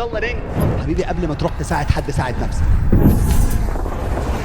يلا ننجح. حبيبي قبل ما تروح تساعد حد ساعد نفسك.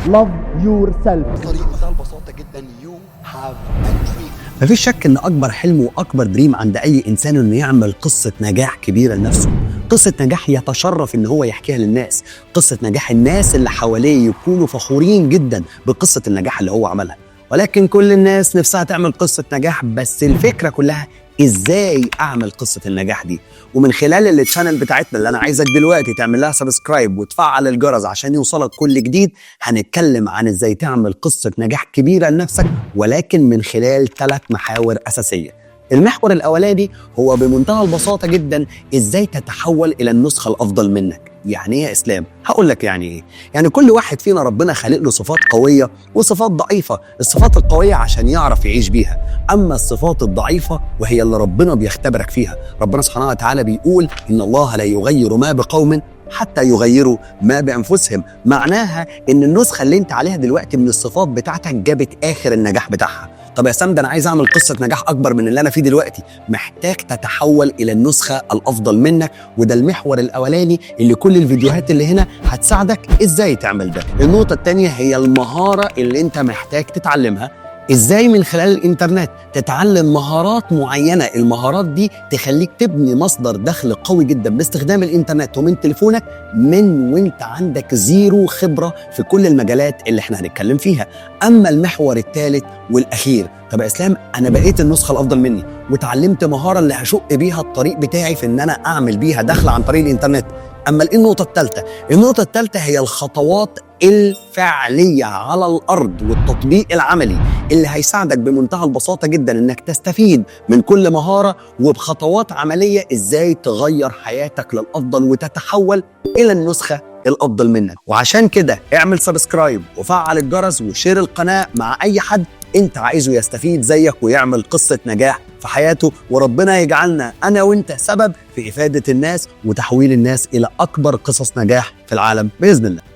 Love yourself. بمنتهى البساطة جدا you have a dream. مفيش شك ان اكبر حلم واكبر دريم عند اي انسان انه يعمل قصه نجاح كبيره لنفسه، قصه نجاح يتشرف ان هو يحكيها للناس، قصه نجاح الناس اللي حواليه يكونوا فخورين جدا بقصه النجاح اللي هو عملها. ولكن كل الناس نفسها تعمل قصه نجاح، بس الفكره كلها ازاي اعمل قصه النجاح دي. ومن خلال التشانل بتاعتنا اللي انا عايزك دلوقتي تعمل لها سبسكرايب وتفعل الجرس عشان يوصلك كل جديد، هنتكلم عن ازاي تعمل قصه نجاح كبيره لنفسك، ولكن من خلال 3 محاور اساسيه. المحور الاولاني هو بمنتهى البساطه جدا ازاي تتحول الى النسخه الافضل منك. يعني ايه يا اسلام؟ هقول لك يعني ايه. يعني كل واحد فينا ربنا خالق له صفات قويه وصفات ضعيفه، الصفات القويه عشان يعرف يعيش بيها، اما الصفات الضعيفه وهي اللي ربنا بيختبرك فيها. ربنا سبحانه وتعالى بيقول ان الله لا يغير ما بقوم حتى يغيروا ما بانفسهم. معناها ان النسخه اللي انت عليها دلوقتي من الصفات بتاعتك جابت اخر النجاح بتاعها. طب يا سام، ده انا عايز اعمل قصه نجاح اكبر من اللي انا فيه دلوقتي. محتاج تتحول الى النسخه الافضل منك، وده المحور الاولاني اللي كل الفيديوهات اللي هنا هتساعدك ازاي تعمل ده. النقطه الثانيه هي المهاره اللي انت محتاج تتعلمها. ازاي من خلال الانترنت تتعلم مهارات معينه، المهارات دي تخليك تبني مصدر دخل قوي جدا باستخدام الانترنت ومن تليفونك من وانت عندك زيرو خبره في كل المجالات اللي احنا هنتكلم فيها. اما المحور الثالث والاخير، طب يا اسلام انا بقيت النسخه الافضل مني وتعلمت مهاره اللي هشق بيها الطريق بتاعي في ان انا اعمل بيها دخل عن طريق الانترنت. اما النقطه الثالثه، النقطه الثالثه هي الخطوات الفعليه على الارض والتطبيق العملي اللي هيساعدك بمنتهى البساطه جدا انك تستفيد من كل مهاره وبخطوات عمليه ازاي تغير حياتك للافضل وتتحول الى النسخه الافضل منك. وعشان كده اعمل سبسكرايب وفعل الجرس وشير القناه مع اي حد انت عايزه يستفيد زيك ويعمل قصه نجاح في حياته، وربنا يجعلنا انا وانت سبب في افاده الناس وتحويل الناس الى اكبر قصص نجاح في العالم باذن الله.